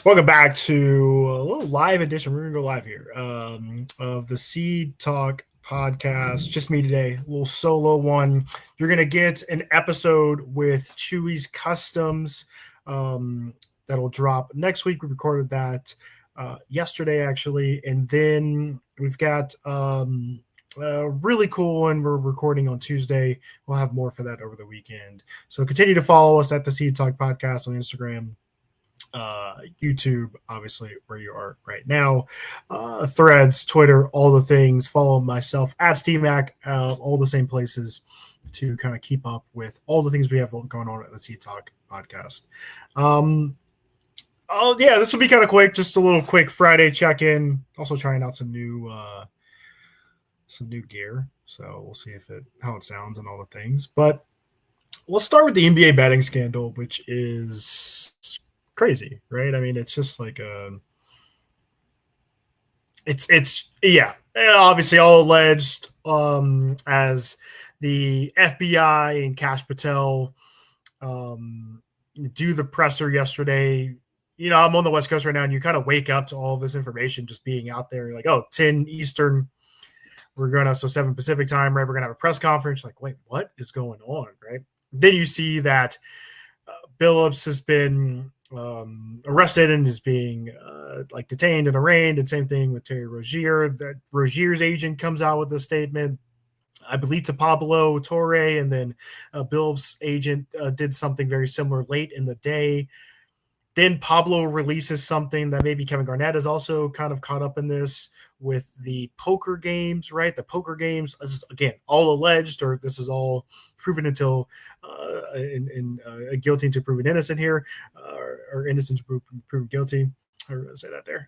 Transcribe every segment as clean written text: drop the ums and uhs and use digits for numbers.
Welcome back to a little live edition. We're going to go live here of the Seed Talk podcast. Just me today, a little solo one. You're going to get an episode with Chewy's Customs that'll drop next week. We recorded that yesterday, actually. And then we've got a really cool one we're recording on Tuesday. We'll have more for that over the weekend. So continue to follow us at the Seed Talk podcast on Instagram, YouTube, obviously where you are right now, Threads, Twitter, all the things. Follow myself at SteveMac, all the same places to kind of keep up with all the things we have going on at the Seed Talk podcast. Oh yeah, this will be kind of quick, just a little quick Friday check-in. Also trying out some new gear, so we'll see how it sounds and all the things. But let's start with the NBA betting scandal, which is crazy, right? I mean, it's just like it's obviously all alleged, as the FBI and Kash Patel do the presser yesterday. You know, I'm on the West Coast right now, and you kind of wake up to all this information just being out there. You're like, oh, 10 Eastern, so 7 Pacific time, right? We're gonna have a press conference. Like, wait, what is going on, right? Then you see that Billups has been arrested and is being detained and arraigned, and same thing with Terry Rozier. That Rozier's agent comes out with a statement, I believe, to Pablo Torre, and then Billups' agent did something very similar late in the day. Then Pablo releases something that maybe Kevin Garnett is also kind of caught up in this with the poker games, right? The poker games, this is, again, all alleged, or this is all proven until guilty until proven innocent here, or innocent to proven guilty. Or say that there.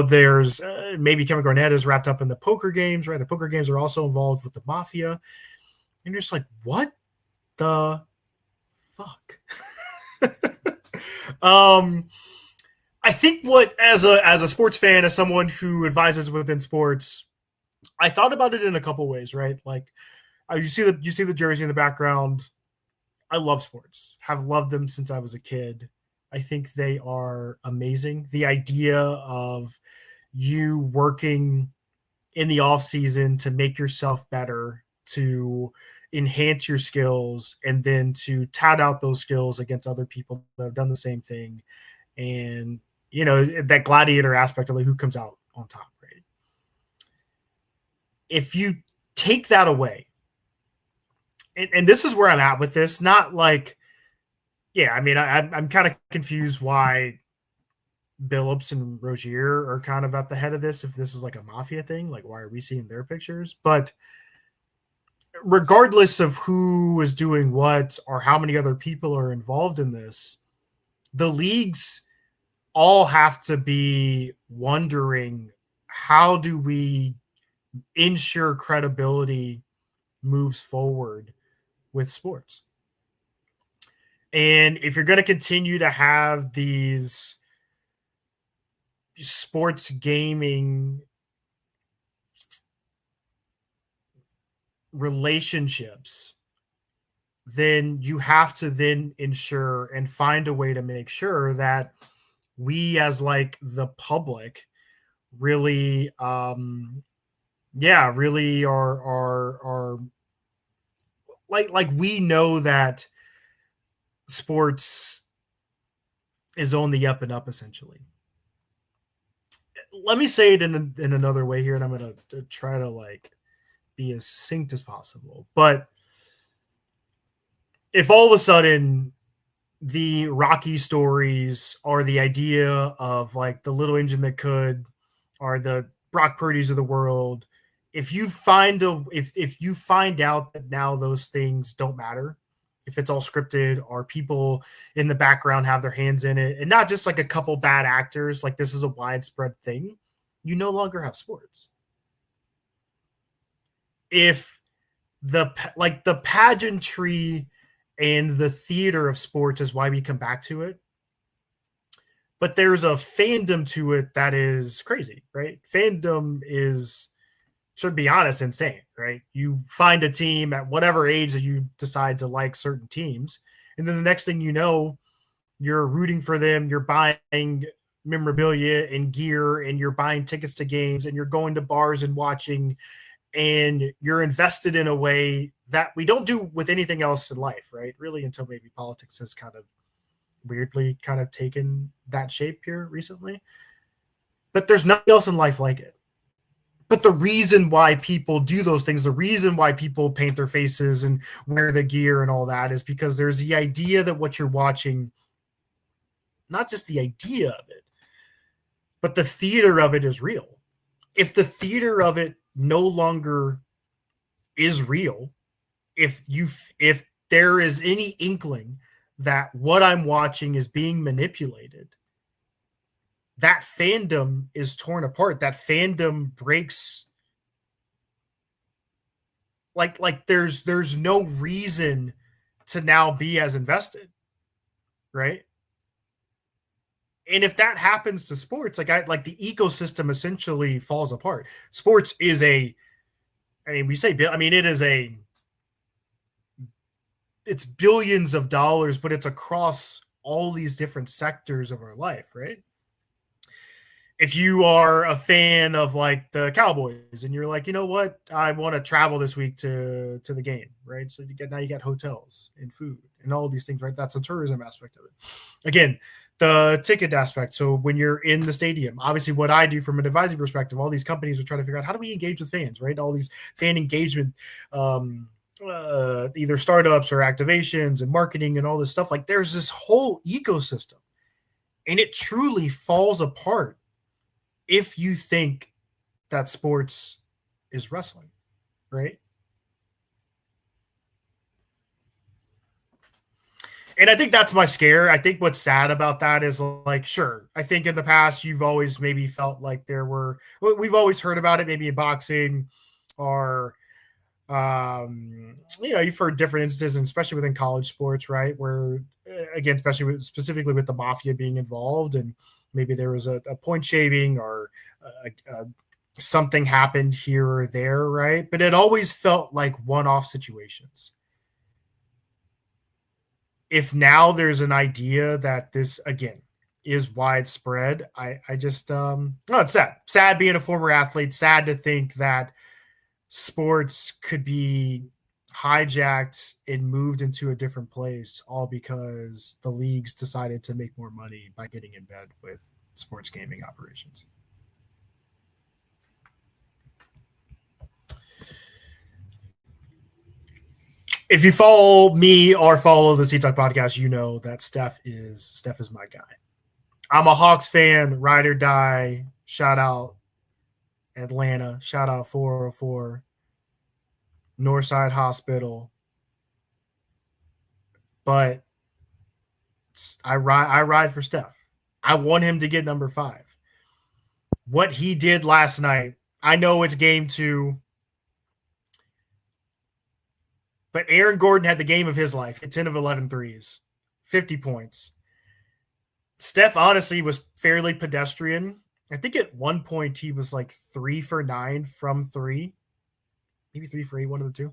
There's maybe Kevin Garnett is wrapped up in the poker games, right? The poker games are also involved with the mafia. And you're just like, what the fuck? I think as a sports fan, as someone who advises within sports, I thought about it in a couple ways, right? Like, you see the jersey in the background. I love sports, have loved them since I was a kid. I think they are amazing. The idea of you working in the off season to make yourself better, to enhance your skills, and then to tout out those skills against other people that have done the same thing. And, that gladiator aspect of like who comes out on top, right? If you take that away, and this is where I'm at with this, not like, yeah, I mean, I'm kind of confused why Billups and Rozier are kind of at the head of this. If this is like a mafia thing, like, why are we seeing their pictures? But regardless of who is doing what or how many other people are involved in this, the leagues all have to be wondering, how do we ensure credibility moves forward with sports? And if you're going to continue to have these sports gaming relationships, then you have to then ensure and find a way to make sure that we, as like the public, really really are like we know that sports is on the up and up, essentially. Let me say it in another way here, and I'm going to try to like be as succinct as possible. But if all of a sudden the Rocky stories are the idea of like the little engine that could, or the Brock Purdy's of the world, if you find out that now those things don't matter, if it's all scripted, or people in the background have their hands in it, and not just like a couple bad actors, like this is a widespread thing, you no longer have sports. If the pageantry and the theater of sports is why we come back to it, but there's a fandom to it that is crazy, right? Fandom is, should be honest, insane, right? You find a team at whatever age that you decide to like certain teams, and then the next thing you know, you're rooting for them, you're buying memorabilia and gear, and you're buying tickets to games, and you're going to bars and watching, and you're invested in a way that we don't do with anything else in life, right? Really, until maybe politics has kind of weirdly kind of taken that shape here recently. But there's nothing else in life like it. But the reason why people do those things, the reason why people paint their faces and wear the gear and all that, is because there's the idea that what you're watching, not just the idea of it, but the theater of it is real. If the theater of it no longer is real, if there is any inkling that what I'm watching is being manipulated, that fandom is torn apart. That fandom breaks. Like there's no reason to now be as invested, right? And if that happens to sports, like the ecosystem essentially falls apart. Sports is we say, I mean, it's billions of dollars, but it's across all these different sectors of our life, right? If you are a fan of like the Cowboys and you're like, you know what, I want to travel this week to the game, right? So now you get hotels and food and all these things, right? That's a tourism aspect of it. Again, the ticket aspect. So when you're in the stadium, obviously what I do from an advising perspective, all these companies are trying to figure out how do we engage with fans, right? All these fan engagement, either startups or activations and marketing and all this stuff. Like there's this whole ecosystem, and it truly falls apart if you think that sports is wrestling, right? And I think that's my scare. I think what's sad about that is like, sure, I think in the past you've always maybe felt like we've always heard about it, maybe in boxing or, you've heard different instances, and especially within college sports, right? Where, again, specifically with the mafia being involved, and maybe there was a point shaving or something happened here or there, right? But it always felt like one-off situations. If now there's an idea that this again is widespread, I just it's sad being a former athlete, sad to think that sports could be hijacked and moved into a different place, all because the leagues decided to make more money by getting in bed with sports gaming operations. If you follow me or follow the C-Talk podcast, you know that Steph is my guy. I'm a Hawks fan, ride or die. Shout out Atlanta. Shout out 404. Northside Hospital. But I ride for Steph. I want him to get number 5. What he did last night, I know it's game 2. But Aaron Gordon had the game of his life, 10 of 11 threes, 50 points. Steph honestly was fairly pedestrian. I think at one point he was like 3 for 9 from 3, maybe 3 for 8, one of the two.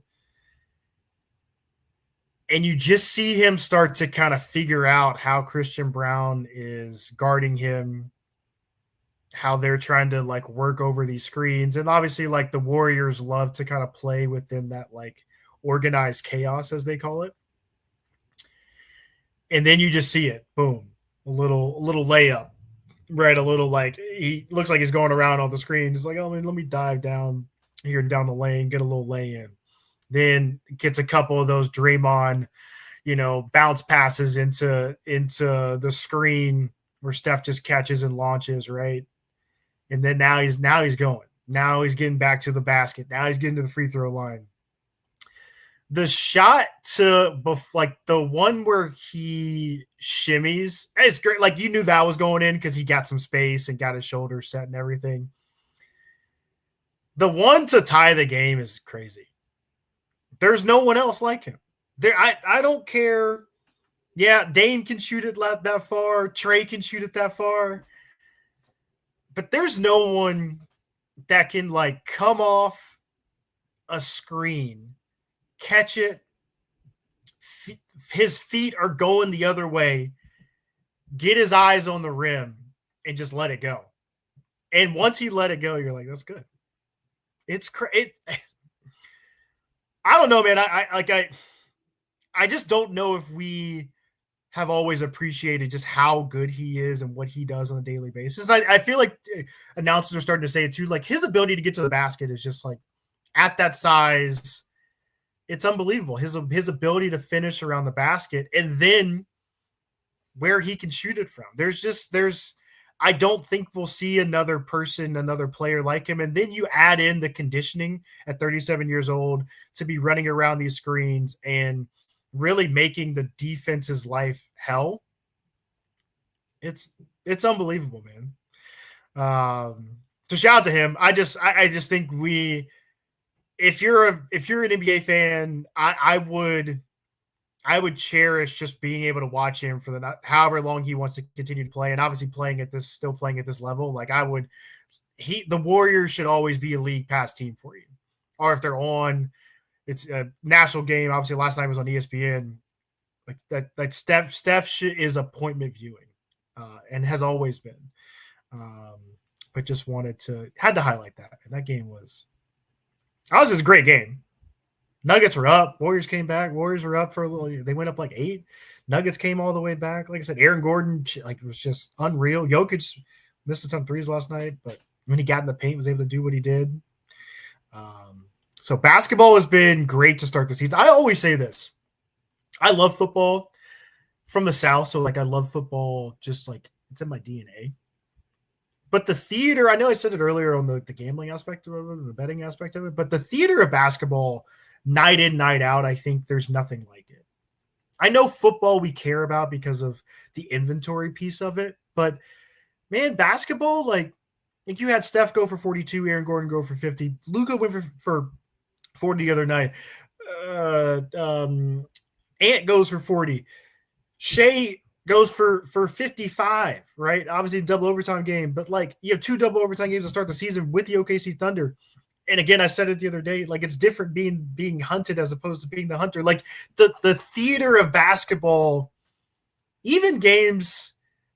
And you just see him start to kind of figure out how Christian Brown is guarding him, how they're trying to like work over these screens. And obviously like the Warriors love to kind of play within that like organized chaos, as they call it. And then you just see it, boom, a little layup, right? A little like he looks like he's going around on the screen. It's like, oh, let me dive down here down the lane, get a little lay in. Then gets a couple of those Draymond, bounce passes into the screen where Steph just catches and launches, right? And then now he's going. Now he's getting back to the basket. Now he's getting to the free throw line. The shot to like the one where he shimmies, it's great. Like you knew that was going in because he got some space and got his shoulders set and everything. The one to tie the game is crazy. There's no one else like him. I don't care. Yeah, Dane can shoot it that far. Trey can shoot it that far. But there's no one that can like come off a screen, catch it. His feet are going the other way, get his eyes on the rim and just let it go. And once he let it go, you're like, that's good. It's I don't know, man. I just don't know if we have always appreciated just how good he is and what he does on a daily basis. And I feel like announcers are starting to say it too. Like his ability to get to the basket is just like at that size, it's unbelievable. His ability to finish around the basket and then where he can shoot it from. I don't think we'll see another player like him. And then you add in the conditioning at 37 years old to be running around these screens and really making the defense's life hell. It's unbelievable, man. So shout out to him. I just think if you're an NBA fan, I would cherish just being able to watch him for however long he wants to continue to play, and obviously still playing at this level. Like the Warriors should always be a league pass team for you, or if they're on, it's a national game. Obviously, last night was on ESPN. Like that, like Steph is appointment viewing, and has always been. But just had to highlight that, and that game was a great game. Nuggets were up. Warriors came back. Warriors were up for a little. They went up like 8. Nuggets came all the way back. Like I said, Aaron Gordon was just unreal. Jokic missed a ton of threes last night, but when he got in the paint, was able to do what he did. So basketball has been great to start the season. I always say this. I love football from the South, so I love football just like it's in my DNA. But the theater, I know I said it earlier on the gambling aspect of it, the betting aspect of it, but the theater of basketball – night in, night out, I think there's nothing like it. I know football we care about because of the inventory piece of it, but man, basketball, like you had Steph go for 42, Aaron Gordon go for 50, Luka went for 40 the other night, Ant goes for 40, Shea goes for 55, right? Obviously double overtime game, but like you have 2 double overtime games to start the season with the OKC Thunder. And again, I said it the other day, like it's different being hunted as opposed to being the hunter. Like the theater of basketball, even games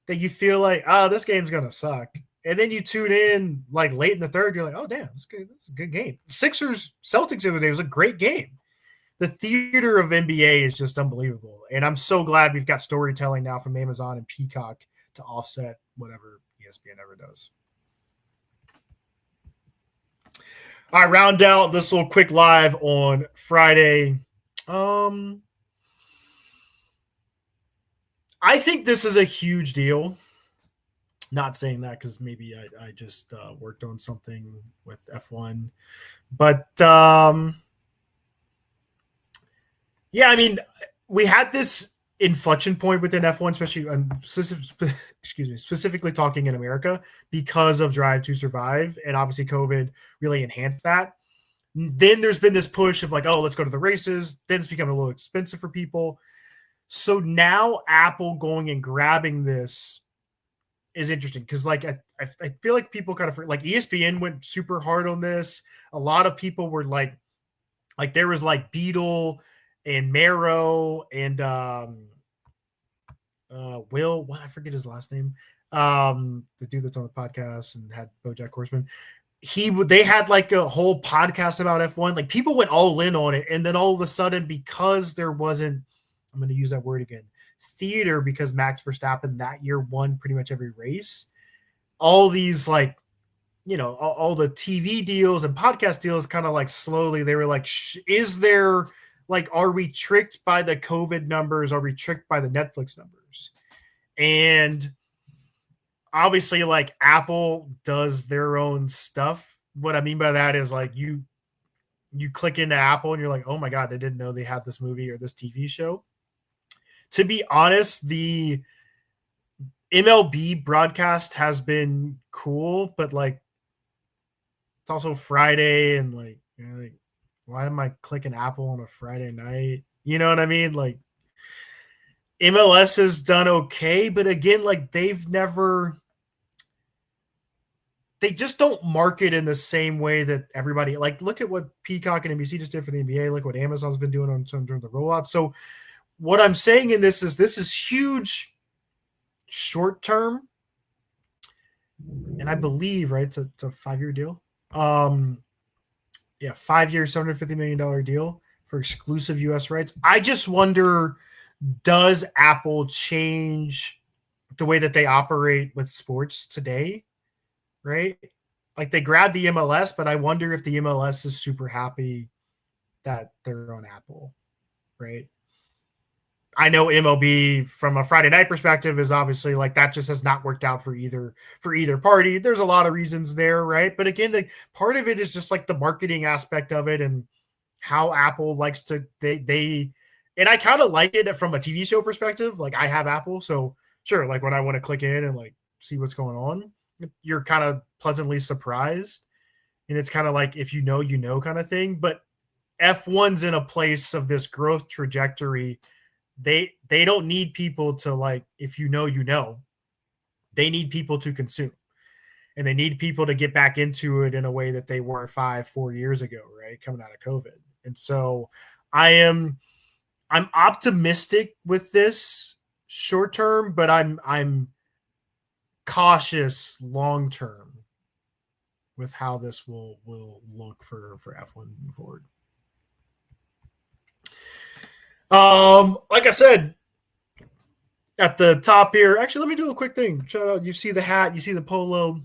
that you feel like, this game's going to suck. And then you tune in like late in the third, you're like, oh, damn, it's a good game. Sixers Celtics the other day was a great game. The theater of NBA is just unbelievable. And I'm so glad we've got storytelling now from Amazon and Peacock to offset whatever ESPN ever does. All right, round out this little quick live on Friday. I think this is a huge deal. Not saying that because maybe I just worked on something with F1. But, yeah, I mean, we had this inflection point within F1, specifically talking in America because of Drive to Survive, and obviously COVID really enhanced that. Then there's been this push of like, oh, let's go to the races. Then it's become a little expensive for people. So now Apple going and grabbing this is interesting because like I feel like people kind of like ESPN went super hard on this. A lot of people were like there was like Beetle and Mero and Will, I forget his last name. The dude that's on the podcast and had BoJack Horseman. They had like a whole podcast about F1. Like people went all in on it. And then all of a sudden, because there wasn't, I'm going to use that word again, theater, because Max Verstappen that year won pretty much every race. All these like, all the TV deals and podcast deals kind of like slowly, they were like, is there like, are we tricked by the COVID numbers? Are we tricked by the Netflix numbers? And obviously, like Apple does their own stuff. What I mean by that is like you click into Apple and you're like, oh my God, I didn't know they had this movie or this TV show. To be honest, the MLB broadcast has been cool, but like it's also Friday and like, why am I clicking Apple on a Friday night? You know what I mean? Like MLS has done okay, but again, like they just don't market in the same way that everybody, like look at what Peacock and NBC just did for the NBA. Look what Amazon's been doing on some during the rollout. So what I'm saying in this is huge short term, and I believe, right, it's a 5-year deal. Yeah, 5 years, $750 million deal for exclusive US rights. I just wonder, does Apple change the way that they operate with sports today? Right? Like they grabbed the MLS, but I wonder if the MLS is super happy that they're on Apple, right? I know MLB from a Friday night perspective is obviously like that just has not worked out for either party. There's a lot of reasons there, right? But again, the part of it is just like the marketing aspect of it and how Apple likes to they and I kind of like it from a TV show perspective. Like I have Apple, so sure, like when I want to click in and like see what's going on, you're kind of pleasantly surprised. And it's kind of like if you know kind of thing. But F1's in a place of this growth trajectory. They don't need people to like, if you know, they need people to consume. And they need people to get back into it in a way that they were 4 years ago, right? Coming out of COVID. And so I'm optimistic with this short term, but I'm cautious long term with how this will look for F1 moving forward. Like I said at the top here, actually, let me do a quick thing. Shout out, you see the hat, you see the polo.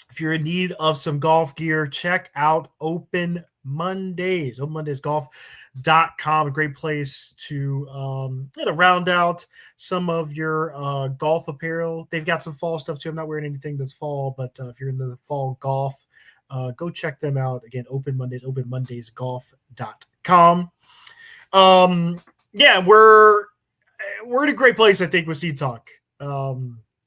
If you're in need of some golf gear, check out Open Mondays, openmondaysgolf.com. A great place to round out some of your golf apparel. They've got some fall stuff too. I'm not wearing anything that's fall, but if you're into the fall golf, go check them out. Again, Open Mondays, openmondaysgolf.com. Yeah, we're in a great place, I think, with Seed Talk. You're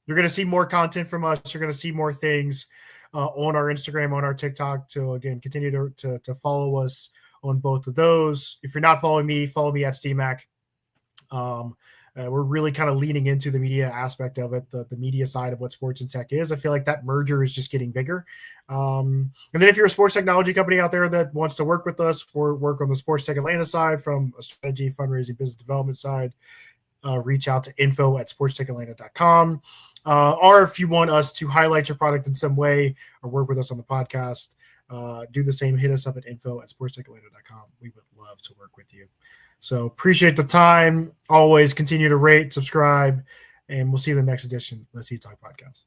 going to see more content from us. You're going to see more things on our Instagram, on our TikTok. To again, continue to follow us on both of those. If you're not following me at SteamAc. We're really kind of leaning into the media aspect of it, the media side of what sports and tech is. I feel like that merger is just getting bigger. And then if you're a sports technology company out there that wants to work with us or work on the Sports Tech Atlanta side from a strategy, fundraising, business development side, reach out to info@sportstechatlanta.com. Or if you want us to highlight your product in some way or work with us on the podcast, do the same. Hit us up at info@sportstechatlanta.com. We would love to work with you. So appreciate the time. Always continue to rate, subscribe, and we'll see you in the next edition of the Seed Talk Podcast.